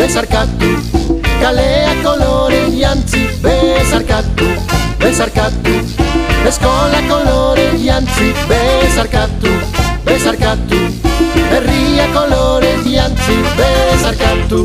bezarkatu, kalea kolore jantzi, bezarkatu, bezarkatu, eskola kolore jantzi, bezarkatu, bezarkatu, herria kolore jantzi, bezarkatu.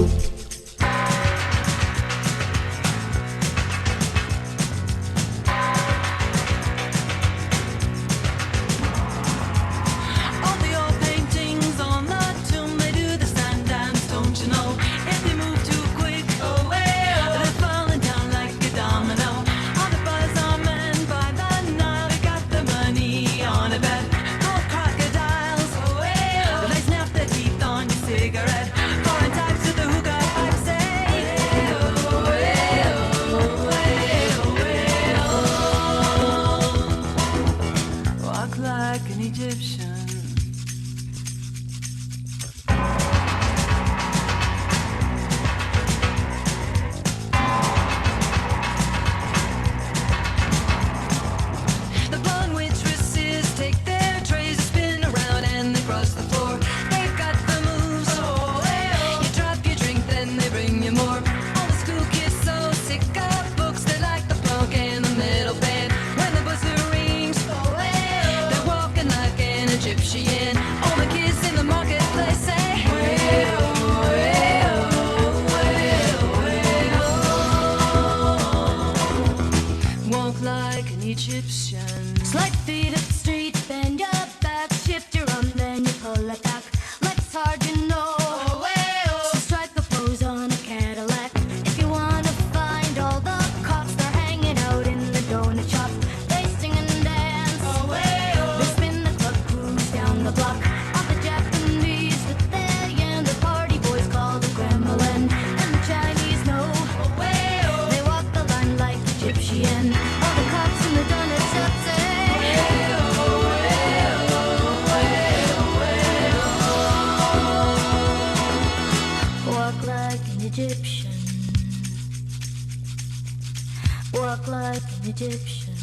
Like an Egyptian. The blonde waitresses take their trays to spin around and they cross the floor. They've got the moves. You drop your drink, then they bring you more. All the school kids so sick of books, they like the punk and the metal band. When the buzzer rings, they're walking like an Egyptian. All the kids in the marketplace say, walk like an Egyptian. Slight feet up the street, bend your back, shift your arm, then you pull it back. Legs hard, you know. So strike a pose on a Cadillac. If you wanna find all the cops, they're hanging out in the donut shop. They sing and dance. They spin the club, cruise down the block. All the Japanese with their yen, the party boys call the Kremlin, and the Chinese know. They walk the line like Egyptian. All the cops in the donut shop say, walk like an Egyptian. Walk like an Egyptian.